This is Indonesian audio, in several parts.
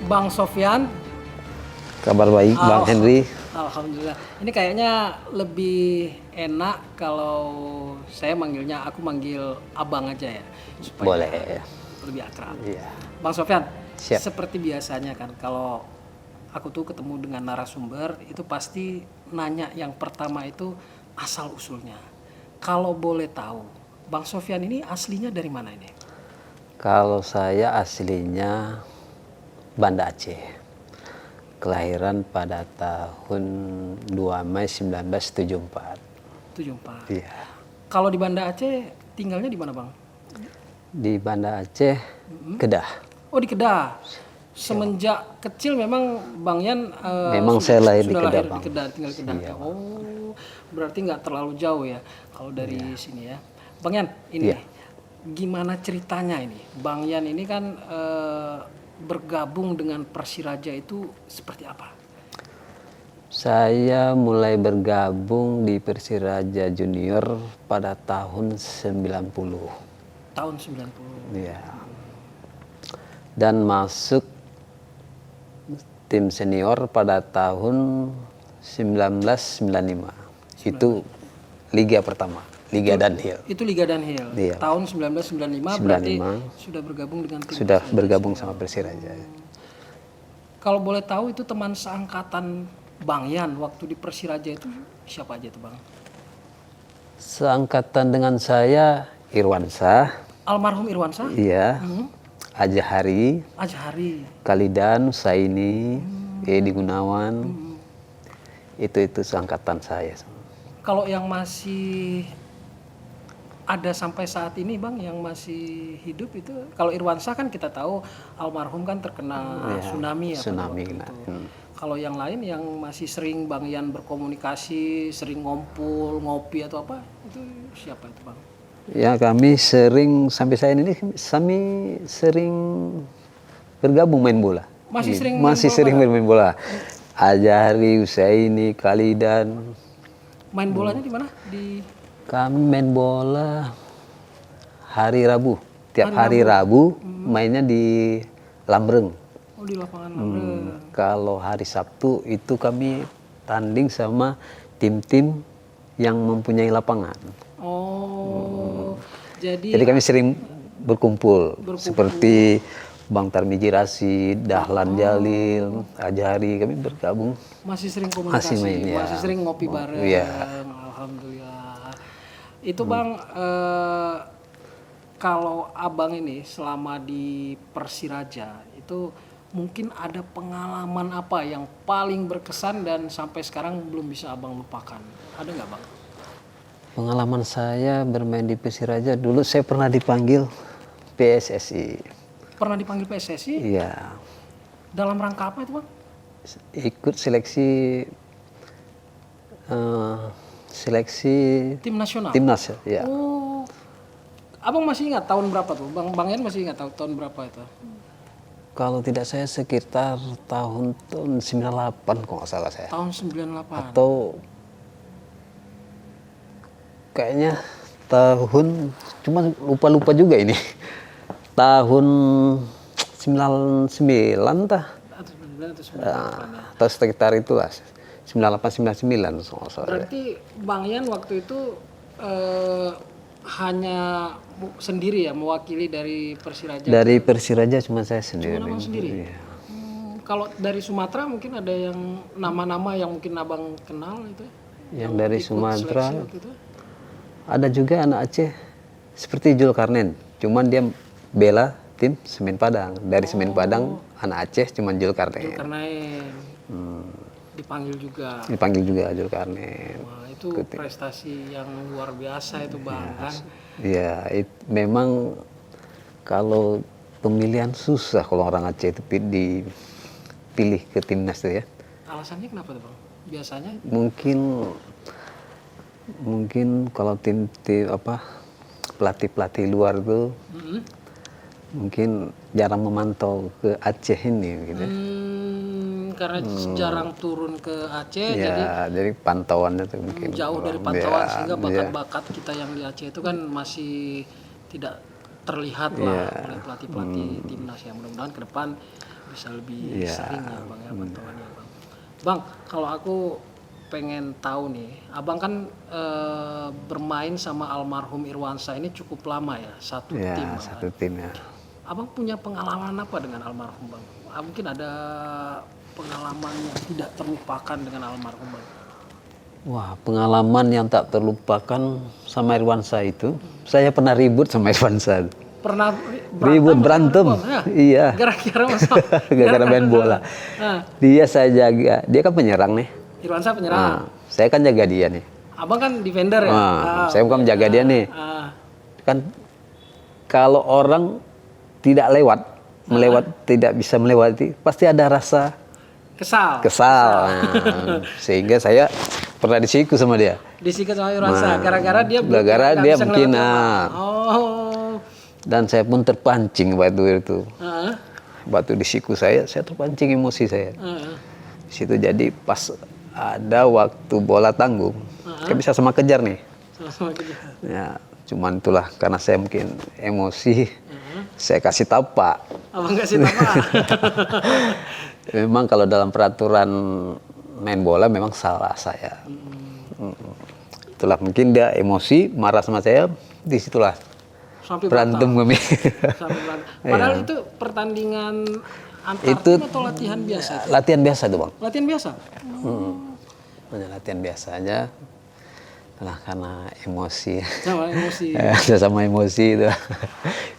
Bang Sofyan. Kabar baik, Bang Henry. Alhamdulillah. Ini kayaknya lebih enak kalau aku manggil abang aja ya, supaya Boleh. lebih akrab. Iya. Bang Sofyan, Siap. seperti biasanya kan kalau aku tuh ketemu dengan narasumber itu pasti nanya yang pertama itu asal usulnya. Kalau boleh tahu, Bang Sofyan ini aslinya dari mana ini? Kalau saya aslinya Banda Aceh. Kelahiran pada tahun 2 Mei 1974. 74. Iya. Kalau di Banda Aceh tinggalnya di mana, Bang? Di Banda Aceh, Kedah. Oh, di Kedah. Semenjak kecil memang Bang Yan Memang saya lahir di Kedah, di Bang. Kedah, tinggal di Kedah. Iya. Oh, berarti nggak terlalu jauh ya kalau dari sini ya. Bang Yan, ini Iya. gimana ceritanya ini? Bang Yan ini kan bergabung dengan Persiraja itu seperti apa? Saya mulai bergabung di Persiraja Junior pada tahun 90. Tahun 90. Iya. Dan masuk tim senior pada tahun 1995. Itu liga pertama, Liga Danhill. Itu Liga Danhill. Iya. Tahun 1995 berarti 95. sudah bergabung dengan tim Sudah Persiraja. bergabung sama Persiraja. Kalau boleh tahu itu teman seangkatan Bang Yan waktu di Persiraja itu siapa aja tuh, Bang? Seangkatan dengan saya Irwansyah, Almarhum Irwansyah, iya, Aja Hari, Ajhari. Kalidan, Saini, Edi Gunawan. Itu seangkatan saya. Kalau yang masih ada sampai saat ini, Bang, yang masih hidup itu, kalau Irwansyah kan kita tahu almarhum kan terkena tsunami ya. pada Tsunami waktu kena. itu. Kalau yang lain yang masih sering Bang Yan berkomunikasi, sering ngumpul, ngopi atau apa, itu siapa itu, Bang? Ya, kami sering sampai saya ini kami sering bergabung main bola. Masih sering Masih sering bermain bola. Ajari, Usaini, Kalidan. Main bolanya di mana? Di Kami main bola hari Rabu. Tiap hari Rabu mainnya di Lambreng. di lapangan Lambreng. Kalau hari Sabtu itu kami tanding sama tim-tim yang mempunyai lapangan. Oh, jadi Jadi kami sering berkumpul. Seperti Bang Tarmiji Rasid, Dahlan Jalil, Ajari, kami bergabung. masih sering komunikasi, Masih main, ya. masih sering ngopi bareng. Iya. Alhamdulillah. Itu Bang, kalau Abang ini selama di Persiraja itu mungkin ada pengalaman apa yang paling berkesan dan sampai sekarang belum bisa Abang lupakan? Ada nggak, Bang? Pengalaman saya bermain di Persiraja, dulu saya pernah dipanggil PSSI. Pernah dipanggil PSSI? Iya. Dalam rangka apa itu, Bang? Ikut seleksi seleksi Tim nasional. timnas ya. Oh, Abang masih ingat tahun berapa tuh? Bang Yan masih ingat tahun berapa itu? Kalau tidak saya sekitar tahun 98 kalau nggak salah saya. Tahun 98. Atau kayaknya tahun, cuma lupa juga ini. Tahun 99 tah. Atau 99 atau 98 ya. Atau sekitar itulah. 98 99 kalau nggak salah. Berarti Bang Yan waktu itu hanya sendiri ya mewakili dari Persiraja. Dari Persiraja cuma saya sendiri. Cuma Abang sendiri. Iya. Kalau dari Sumatera mungkin ada yang nama-nama yang mungkin Abang kenal itu? Yang dari ikut Sumatera seleksi waktu itu? ada juga anak Aceh seperti Julkarnain, cuman dia bela tim Semen Padang. Dari Semen Padang anak Aceh cuman Julkarnain. Karena dipanggil juga. Dipanggil juga Julkarnain. Wah, itu prestasi yang luar biasa itu, Bang, kan? Iya, memang kalau pemilihan susah kalau orang Aceh itu dipilih ke timnas itu ya. Alasannya kenapa tuh, Bang? Biasanya Mungkin kalau tim pelatih luar tuh mungkin jarang memantau ke Aceh ini gitu. Karena jarang turun ke Aceh, Ya, jadi pantauannya tuh mungkin jauh dari kurang. pantauan Ya, sehingga ya. bakat-bakat kita yang di Aceh itu kan masih tidak terlihat lah oleh pelatih-pelatih timnas ya. Mudah-mudahan ke depan bisa lebih Iya. sering ya bang ya pantauannya bang. Bang, kalau aku pengen tahu nih, abang kan bermain sama almarhum Irwansyah ini cukup lama ya, satu Ya, tim bang. satu tim ya. Abang punya pengalaman apa dengan almarhum bang? Mungkin ada pengalaman yang tidak terlupakan dengan almarhum bang. Wah, pengalaman yang tak terlupakan sama Irwansyah itu, saya pernah ribut sama Irwansyah. Pernah Ribut, berantem. Bang, ya? Iya. Gara-gara masalah. Gara-gara main bola. Nah, Dia saya jaga, dia kan penyerang nih. Irwansyah penyerang. Nah, saya kan jaga dia nih. Abang kan defender ya? Saya bukan menjaga dia nih. Ah, Kan kalau orang tidak tidak bisa melewati, pasti ada rasa kesal. kesal. Nah, sehingga saya pernah disiku sama dia. Disikat sama Irwansyah. Gara-gara dia Gara-gara nggak dia bisa mungkin ngelewatin apa. Oh. dan saya pun terpancing waktu itu. Heeh. Waktu disiku saya terpancing emosi saya. Heeh. Di situ jadi pas ada waktu bola tanggung, kan bisa sama kejar nih. Sama-sama kerja. Ya, cuman itulah karena saya mungkin emosi, saya kasih tapak. Abang kasih apa? Memang kalau dalam peraturan main bola memang salah saya. Itulah mungkin dia emosi, marah sama saya, disitulah Sampai berantem kami. Sampai berantem. Padahal itu pertandingan antar Itu tim atau latihan biasa? latihan biasa tuh bang. Latihan biasa? Hanya latihan biasa aja. Nah, karena emosi. Sama emosi. Sama emosi itu.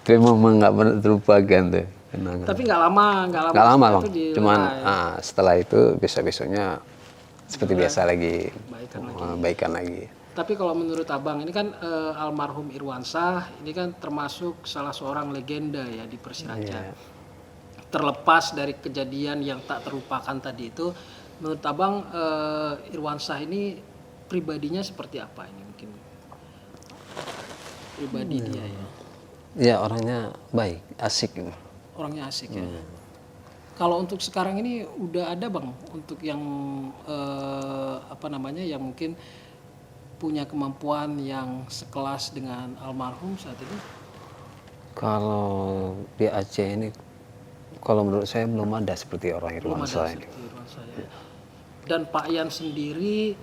Itu memang nggak pernah terlupakan tuh. Kenangan. Tapi nggak lama. Nggak lama setelah bang. itu Cuman dilerai. setelah itu besok-besoknya seperti biasa lagi. Baikan lagi. Baikan lagi. Tapi kalau menurut abang ini kan almarhum Irwansyah ini kan termasuk salah seorang legenda ya di Persiraja. Iya. Terlepas dari kejadian yang tak terlupakan tadi itu, menurut abang Irwansyah ini pribadinya seperti apa ini mungkin? Pribadi dia ya. Ya orangnya baik, asik gitu. Orangnya asik ya. Kalau untuk sekarang ini udah ada bang untuk yang yang mungkin punya kemampuan yang sekelas dengan almarhum saat itu? Kalau di Aceh ini, kalau menurut saya belum ada seperti orang Belum ada Irwansyah ini. seperti Irwansyah ya. Dan Pak Yan sendiri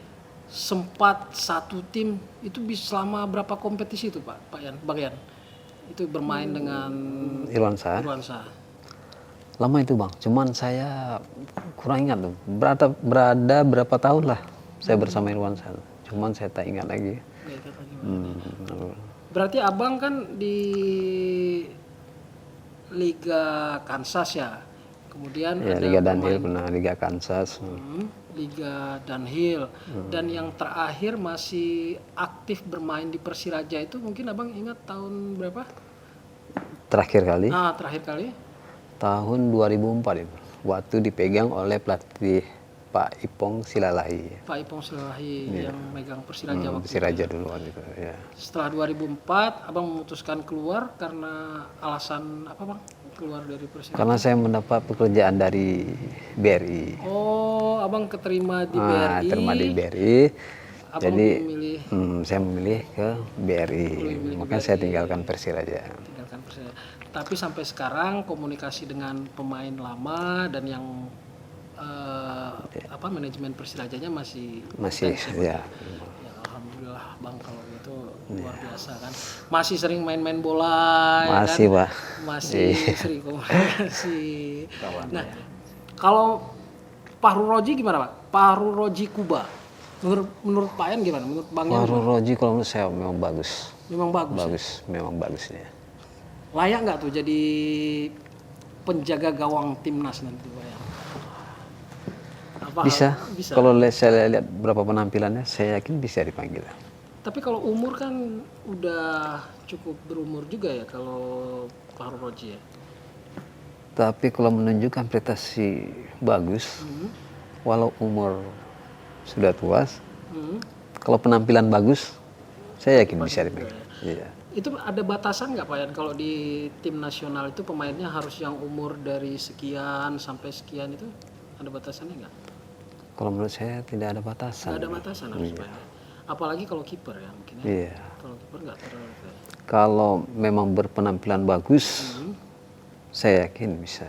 sempat satu tim itu bisa selama berapa kompetisi itu Pak Yan, Bang Yan? Itu bermain dengan Irwansyah. Irwansyah. Lama itu bang, cuman saya kurang ingat tuh. Berada berapa tahun lah saya bersama Irwansyah. Cuman saya tak ingat lagi. Nggak ingat lagi, Bang. Berarti abang kan di Liga Kansas ya, kemudian Ya, ada Liga Danhill pernah, Liga Kansas. Liga Danhill, dan yang terakhir masih aktif bermain di Persiraja itu mungkin abang ingat tahun berapa? Terakhir kali, Terakhir kali tahun 2004 itu. Waktu dipegang oleh pelatih Pak Ipong Silalahi. Pak Ipong Silalahi yang megang Persiraja waktu itu. Persiraja dulu waktu itu. Ya. Setelah 2004 abang memutuskan keluar karena alasan apa bang? Keluar dari Persiraja? Karena saya mendapat pekerjaan dari BRI. Oh, abang keterima di BRI. Terima di BRI. Abang Jadi memilih saya memilih ke BRI. Makanya saya tinggalkan Persiraja. tinggalkan Persiraja. Tapi sampai sekarang komunikasi dengan pemain lama dan yang manajemen Persirajanya masih intens ya. Ya, alhamdulillah bang kalau itu luar biasa kan. Masih sering main-main bola. Masih ya kan? Pak. Masih sering komunikasi. Nah, kalau Fahru Roji gimana Pak? Fahru Roji Kuba. Menurut Pak Yan gimana? Menurut Bang Yan? Fahru Roji kalau menurut saya memang bagus. Memang bagus. Bagus, memang bagus ya. Layak nggak tuh jadi penjaga gawang timnas nanti Pak Yan? Bisa. Kalau saya lihat berapa penampilannya, saya yakin bisa dipanggil. Tapi kalau umur kan udah cukup berumur juga ya kalau Fahru Roji ya. Tapi kalau menunjukkan prestasi bagus, walau umur sudah tua, kalau penampilan bagus, saya yakin bisa dipanggil. Iya. Itu ada batasan nggak Pak Yan kalau di tim nasional itu pemainnya harus yang umur dari sekian sampai sekian itu ada batasannya nggak? Kalau menurut saya tidak ada batasan. Nggak ada batasan harus mainnya. Apalagi kalau kiper ya mungkin ya. Iya. Kalau kiper nggak terlalu. Kalau memang berpenampilan bagus, saya yakin bisa.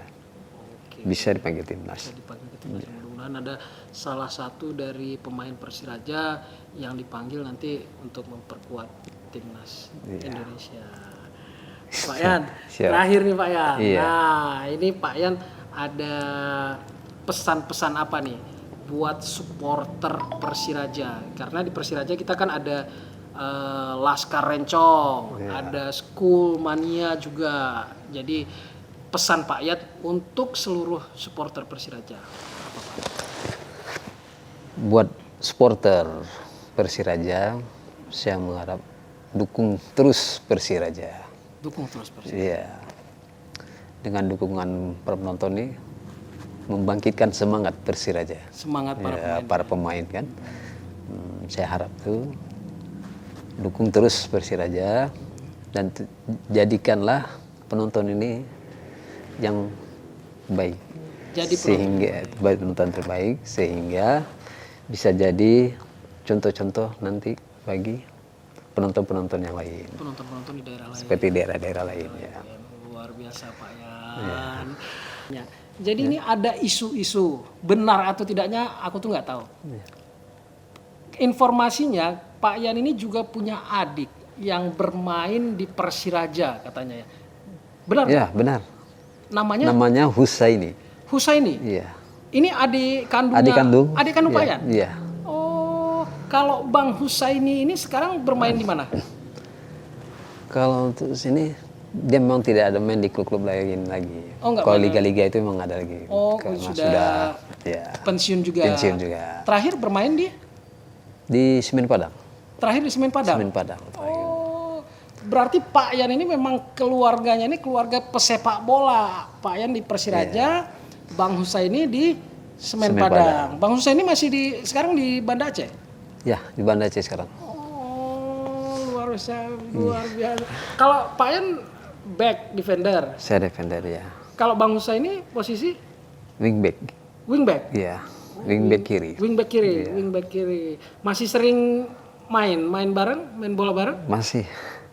Oke. bisa dipanggil timnas. Bisa dipanggil ke timnas. Mudah-mudahan ada salah satu dari pemain Persiraja yang dipanggil nanti untuk memperkuat timnas Indonesia. Pak Yan, Siap. terakhir nih Pak Yan. Iya. Nah, ini Pak Yan ada pesan-pesan apa nih buat supporter Persiraja? Karena di Persiraja kita kan ada Laskar Rencong, ada School Mania juga. Jadi pesan Pak Yat untuk seluruh supporter Persiraja. Apa, Pak? Buat supporter Persiraja, saya mengharap dukung terus Persiraja. Dukung terus Persiraja. Iya. Dengan dukungan para penonton ini membangkitkan semangat Persiraja. Semangat Para pemain kan. Saya harap tuh dukung terus Persiraja dan jadikanlah penonton ini yang baik. Jadi sehingga penonton terbaik sehingga bisa jadi contoh-contoh nanti bagi penonton-penonton yang lain. Penonton-penonton di daerah lain. Seperti daerah-daerah lain ya. Luar biasa Pak Yan. Ya. Jadi ini ada isu-isu, benar atau tidaknya aku tuh nggak tahu. Informasinya Pak Yan ini juga punya adik yang bermain di Persiraja katanya ya. Benar? Ya, benar. Namanya Husaini. Husaini. Iya. Ini adik kandungnya. Adik kandung Pak Yan? Iya. Oh, kalau Bang Husaini ini sekarang bermain di mana? Kalau untuk sini dia memang tidak ada main di klub-klub lain lagi. Oh, nggak kalau main. liga-liga itu memang ada lagi. Oh, karena sudah ya, pensiun juga. pensiun juga. Terakhir bermain Di Semen Padang. terakhir di Semen Padang. Semen Padang. Oh, berarti Pak Yan ini memang keluarganya ini keluarga pesepak bola. Pak Yan di Persiraja, Bang Husaini di Semen Padang. Bang Husaini masih sekarang di Banda Aceh? Ya, di Banda Aceh sekarang. Oh, luar biasa, luar biasa. Kalau Pak Yan back defender, Saya defender ya. kalau Bang Husaini posisi Wingback. wingback. Iya, wingback kiri. Wingback kiri, wingback kiri. Masih sering main bareng, main bola bareng? Masih.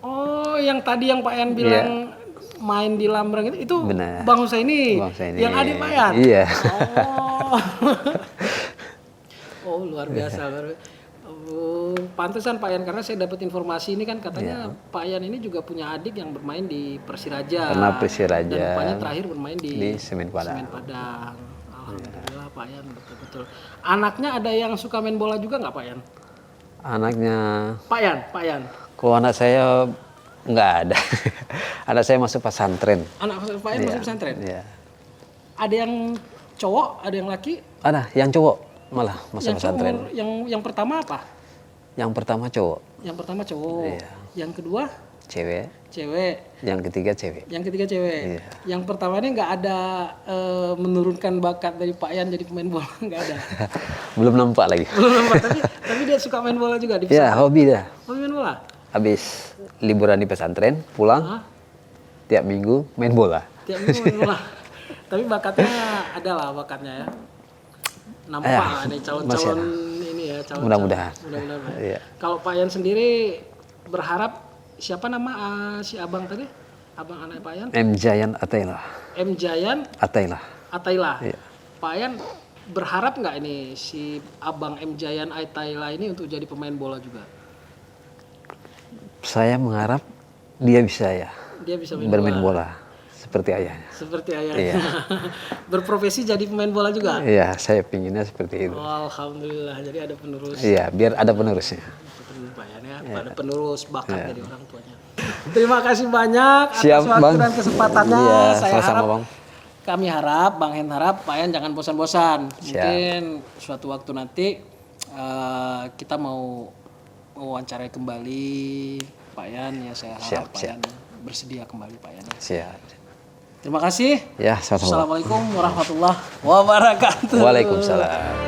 Oh, yang tadi yang Pak Yan bilang main di Lambrang itu Benar. Bang Husaini, Bang Husaini. yang adik Pak Yan? Iya. Oh, luar biasa. Oh, pantesan Pak Yan, karena saya dapat informasi ini kan katanya Pak Yan ini juga punya adik yang bermain di Persiraja. Karena Persiraja. Dan rupanya terakhir bermain di Semen Padang. Semen Padang. Alhamdulillah Pak Yan, betul-betul. Anaknya ada yang suka main bola juga nggak Pak Yan? Anaknya, Pak Yan. kalau anak saya nggak ada. Anak saya masuk pesantren. Anak Pak Yan masuk pesantren. Iya. Ada yang cowok, ada yang laki. Ada yang cowok malah masuk Yang cowok, pesantren. yang pertama apa? Yang pertama cowok, Yang pertama cowok. Iya. Yang kedua cewek. cewek. Yang ketiga cewek. Yang ketiga cewek. Iya. Yang pertama ini nggak ada menurunkan bakat dari Pak Yan jadi pemain bola, nggak ada. Belum nampak lagi. Belum nampak, tapi dia suka main bola juga di Ya, hobi dah. Oh, main bola. Habis liburan di pesantren, pulang tiap minggu main bola. Tiap minggu main bola. Tapi bakatnya ada lah bakatnya ya. Nampak nih calon-calon ini ya, calon. Mudah-mudahan. Mudah-mudahan. Iya. Kalau Pak Yan sendiri berharap siapa nama si abang tadi? Abang anak Pak Yan? M Jayan Atailah. M Jayan Atailah. Atailah. Iya. Pak Yan berharap nggak ini si abang M Jayan Atailah ini untuk jadi pemain bola juga? Saya mengharap dia bisa ya Dia bisa main bermain bola. bola seperti ayahnya. Seperti ayahnya. Iya. Berprofesi jadi pemain bola juga? Iya, saya pinginnya seperti itu. Oh, alhamdulillah. Jadi ada penerus. Iya, biar ada penerusnya. Pak Yan ya, ada penerus bakat dari orang tuanya. Terima kasih banyak atas Siap, waktu Bang. dan kesempatannya. Iya, Saya sama-sama, harap, Bang. kami harap, Bang Hen harap, Pak Yan jangan bosan-bosan. Siap. Mungkin suatu waktu nanti kita mau wawancarai kembali Pak Yan ya. Saya harap Pak Yan bersedia kembali Pak Yan. Siap. Terima kasih. Ya, sama-sama. Assalamualaikum warahmatullahi wabarakatuh. Waalaikumsalam.